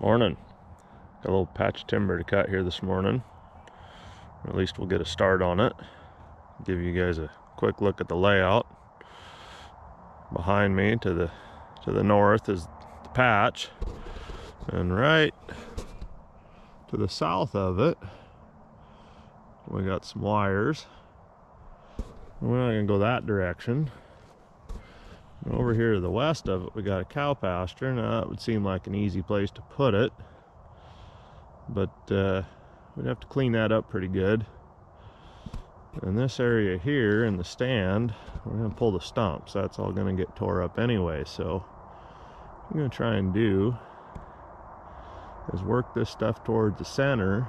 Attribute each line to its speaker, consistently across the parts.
Speaker 1: Morning. Got a little patch of timber to cut here this morning. Or at least we'll get a start on it. Give you guys a quick look at the layout. Behind me to the north is the patch, and right to the south of it we got some wires. We're not gonna go that direction. And over here to the west of it we got a cow pasture. Now that would seem like an easy place to put it, but we'd have to clean that up pretty good. In this area here in the stand, we're going to pull the stumps. That's all going to get tore up anyway. So what I'm going to try and do is work this stuff towards the center,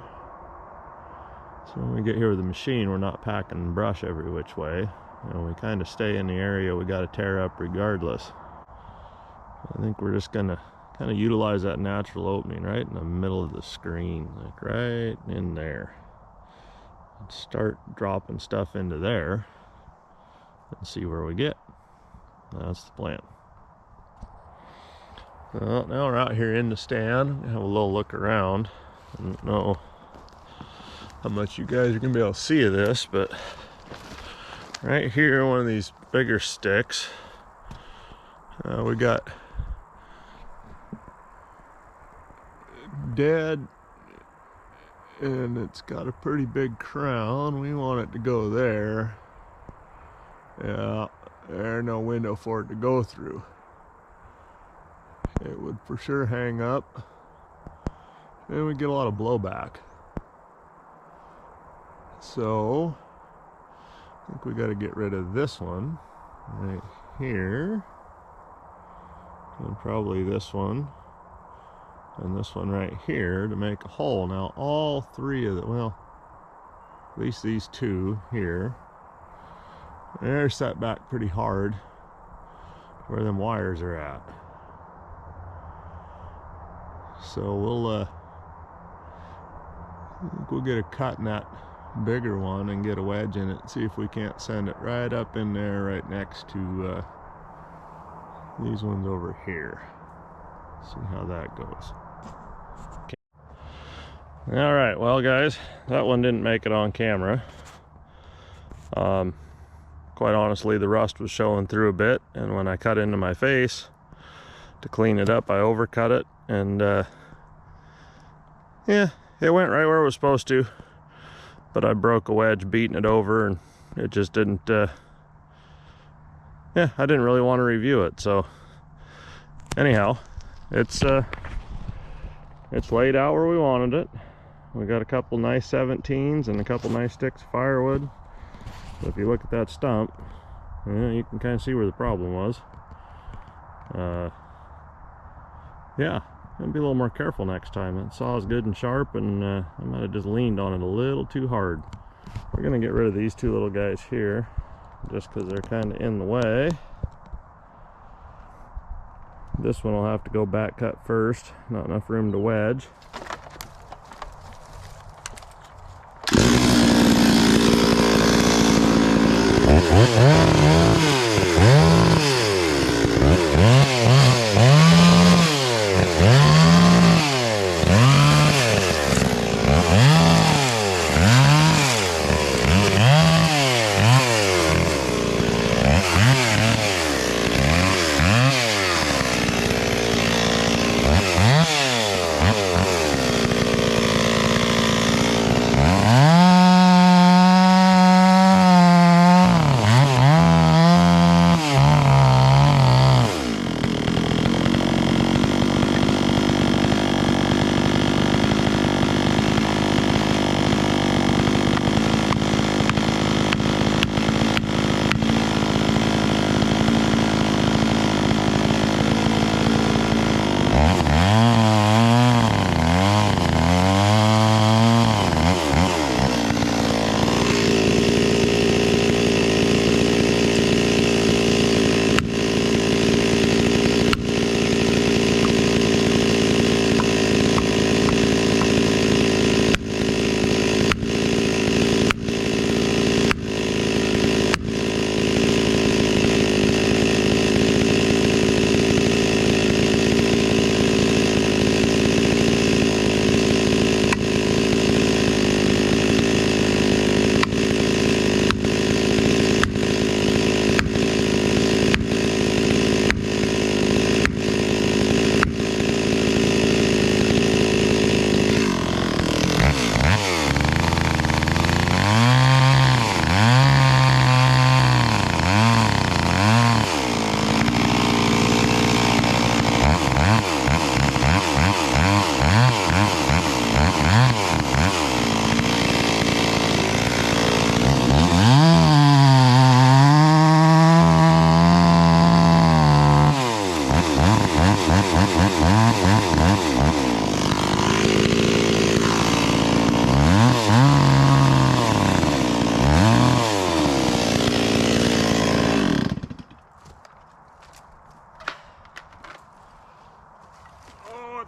Speaker 1: so when we get here with the machine we're not packing brush every which way. We kind of stay in the area we got to tear up regardless. I think we're just going to kind of utilize that natural opening right in the middle of the screen, like right in there. Start dropping stuff into there and see where we get. That's the plan. Well, now we're out here in the stand. Have a little look around. I don't know how much you guys are gonna be able to see of this, but right here, one of these bigger sticks, we got dead, and it's got a pretty big crown. We want it to go there. Yeah, there's no window for it to go through. It would for sure hang up, and we get a lot of blowback. So I think we got to get rid of this one right here, and probably this one and this one right here to make a hole. Now all three of them, well, at least these two here, they're set back pretty hard where them wires are at. So we'll get a cut in that bigger one and get a wedge in it, see if we can't send it right up in there right next to these ones over here. See how that goes. All right, well guys, that one didn't make it on camera. Quite honestly, the rust was showing through a bit, and when I cut into my face to clean it up, I overcut it, and yeah, it went right where it was supposed to, but I broke a wedge beating it over, and it just didn't, yeah, I didn't really want to review it. So anyhow, it's laid out where we wanted it. We got a couple nice 17s and a couple nice sticks of firewood. So if you look at that stump, you can kind of see where the problem was. Yeah, gonna be a little more careful next time. That saw is good and sharp, and I might have just leaned on it a little too hard. We're gonna get rid of these two little guys here, just because they're kind of in the way. This one will have to go back cut first. Not enough room to wedge.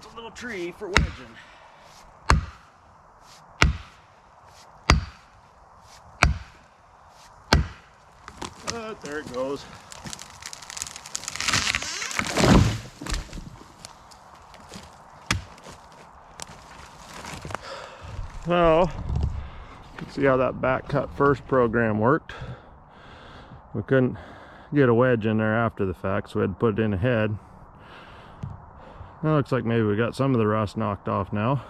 Speaker 1: wants a little tree for wedging. But there it goes. So, you can see how that back cut first program worked. We couldn't get a wedge in there after the fact, so we had to put it in ahead. Now looks like maybe we got some of the rust knocked off now.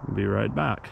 Speaker 1: We'll be right back.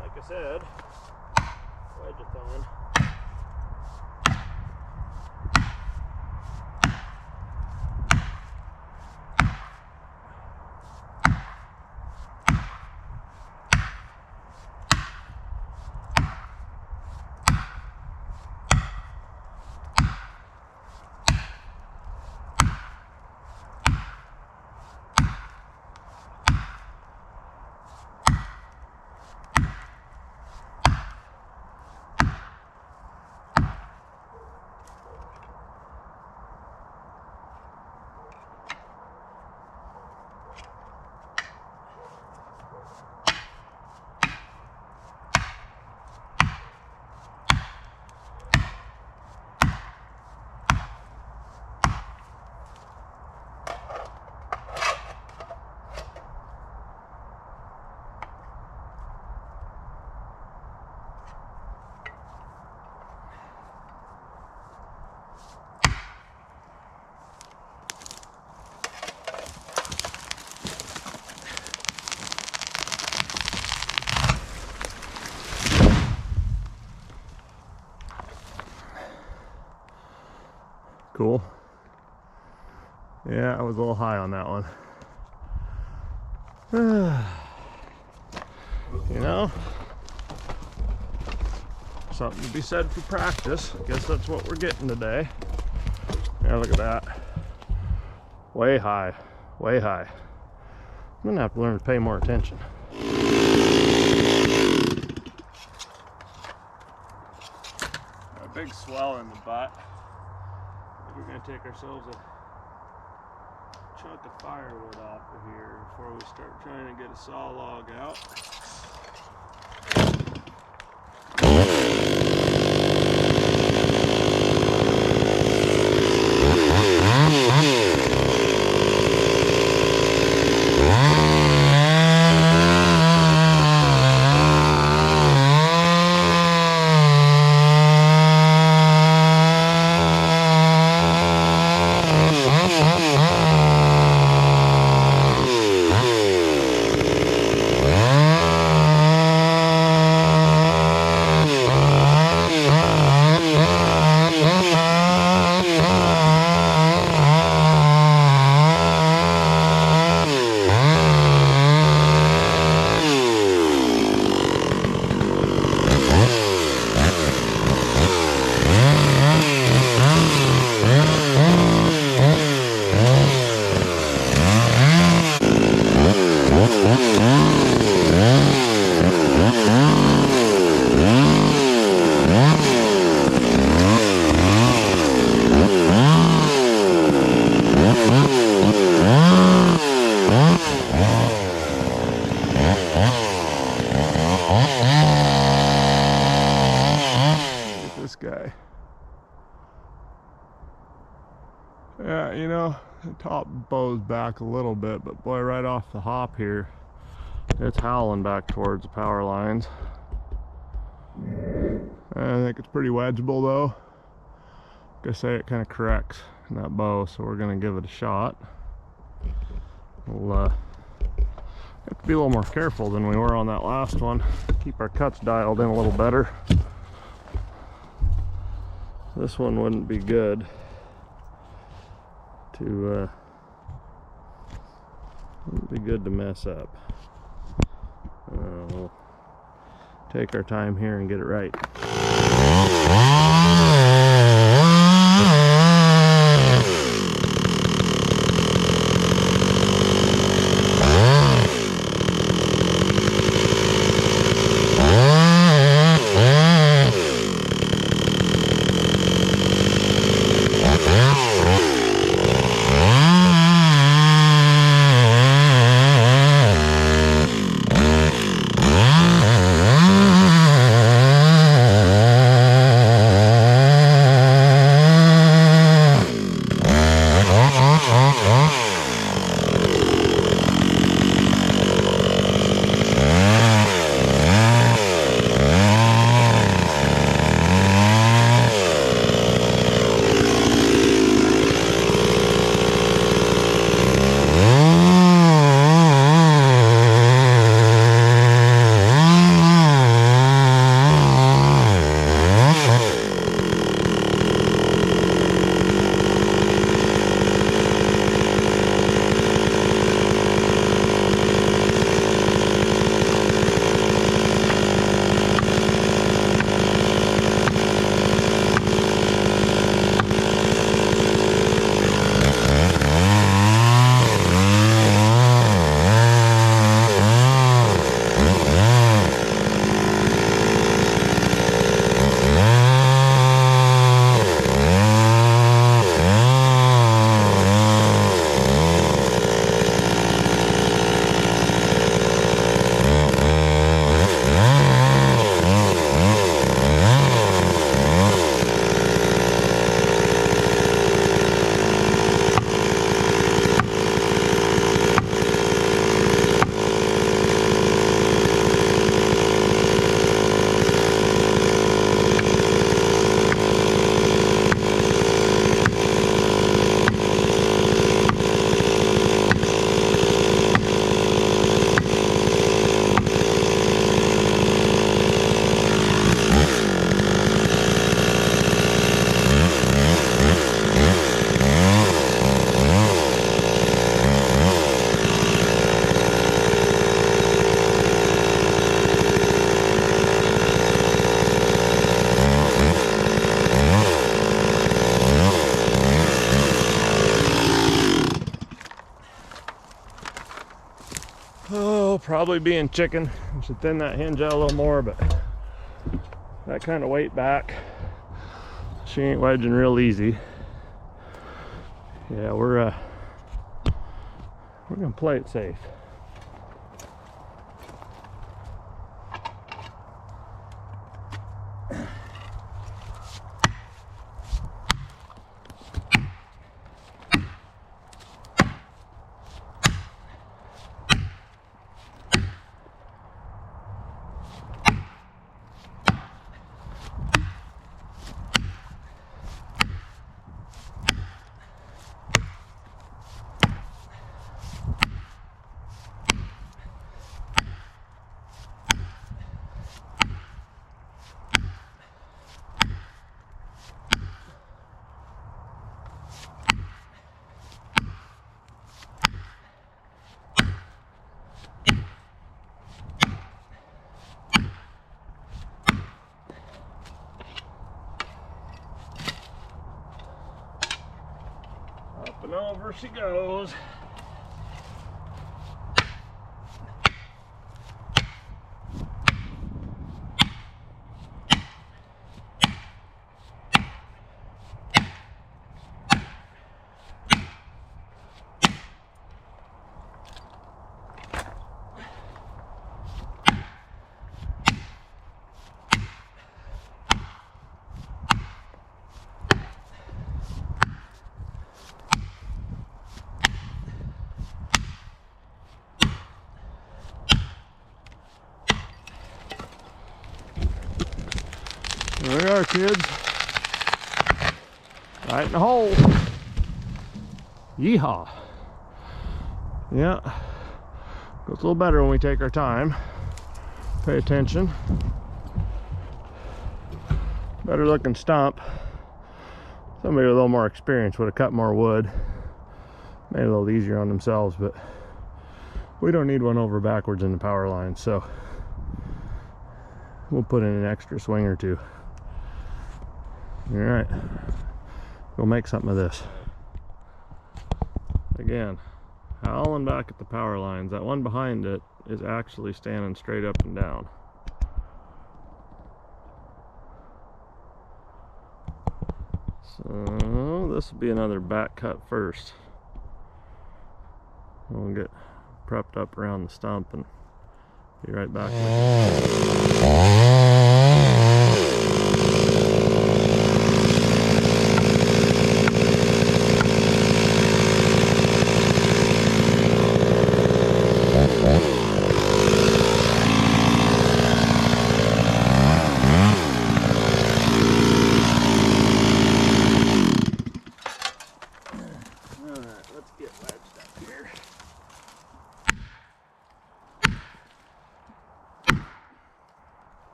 Speaker 1: Like I said, wedge-a-thon. Cool. Yeah, I was a little high on that one. You know, something to be said for practice. I guess that's what we're getting today. Yeah, look at that. Way high, way high. I'm gonna have to learn to pay more attention. A big swell in the butt. We're gonna take ourselves a chunk of firewood off of here before we start trying to get a saw log out. Yeah, you know, the top bows back a little bit, but boy, right off the hop here, it's howling back towards the power lines. I think it's pretty wedgeable though. Like I say, it kind of corrects in that bow, so we're gonna give it a shot. We'll have to be a little more careful than we were on that last one. Keep our cuts dialed in a little better. This one wouldn't be good to mess up. We'll take our time here and get it right. Oh, probably being chicken. I should thin that hinge out a little more, but that kind of weight back, she ain't wedging real easy. Yeah, we're gonna play it safe. Up and over she goes. kids. Right in the hole. Yeehaw. Yeah. Goes a little better when we take our time. Pay attention. Better looking stump. Somebody with a little more experience would have cut more wood. Made it a little easier on themselves, but we don't need one over backwards in the power line, so we'll put in an extra swing or two. All right, go make something of this. Again, howling back at the power lines. That one behind it is actually standing straight up and down. So this will be another back cut first. We'll get prepped up around the stump and be right back with you.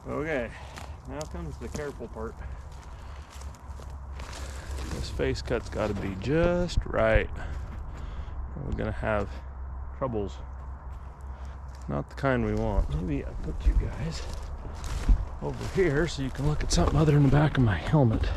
Speaker 1: Okay, now comes the careful part. This face cut's got to be just right. We're gonna have troubles. Not the kind we want. Maybe I'll put you guys over here so you can look at something other than the back of my helmet.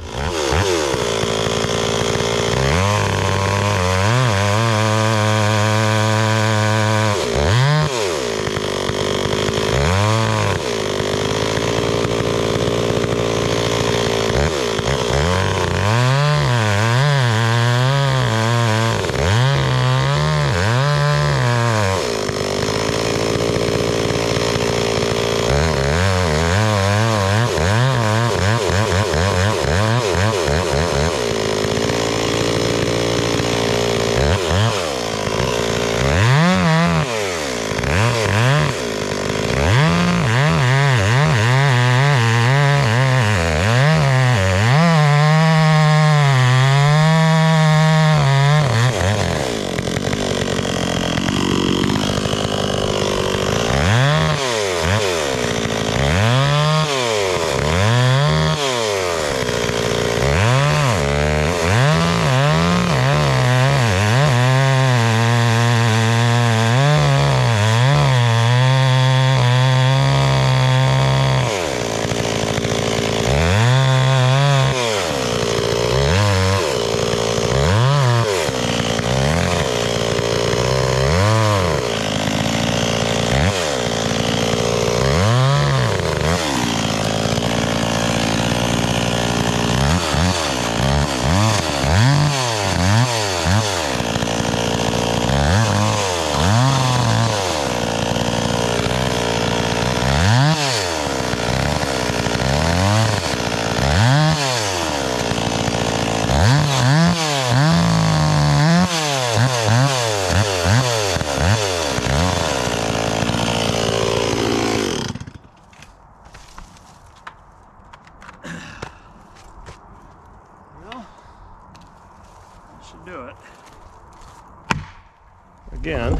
Speaker 1: Do it. Again,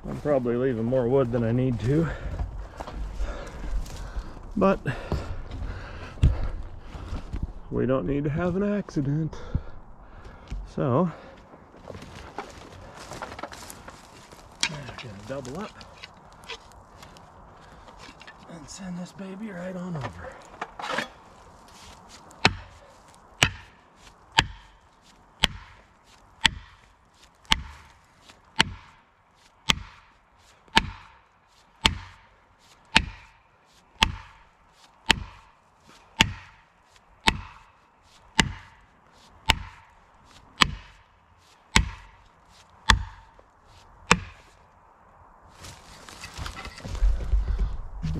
Speaker 1: I'm probably leaving more wood than I need to, but we don't need to have an accident. So I'm gonna double up and send this baby right on over.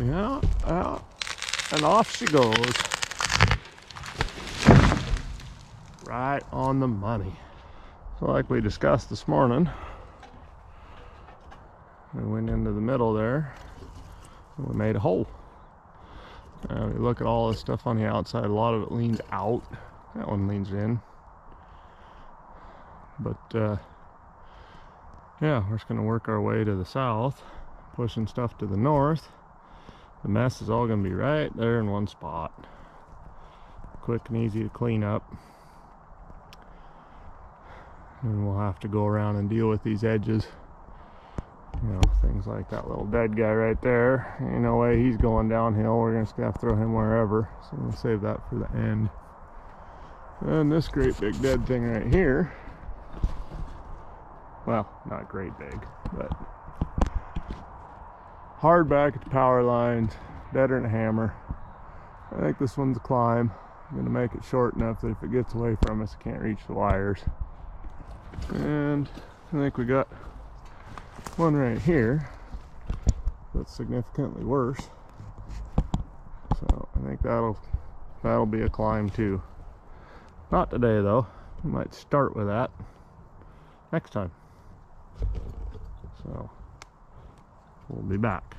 Speaker 1: Yeah, yeah. And off she goes. Right on the money. So like we discussed this morning, we went into the middle there and we made a hole. You look at all this stuff on the outside, a lot of it leans out. That one leans in. But yeah, we're just going to work our way to the south, pushing stuff to the north. The mess is all going to be right there in one spot. Quick and easy to clean up. And we'll have to go around and deal with these edges. You know, things like that little dead guy right there. Ain't no way he's going downhill. We're just gonna have to throw him wherever. So we'll save that for the end. And this great big dead thing right here. Well, not great big, but hard back at the power lines, deader than a hammer. I think this one's a climb. I'm gonna make it short enough that if it gets away from us, it can't reach the wires. And I think we got one right here that's significantly worse. So I think that'll be a climb too. Not today though. We might start with that next time. So we'll be back.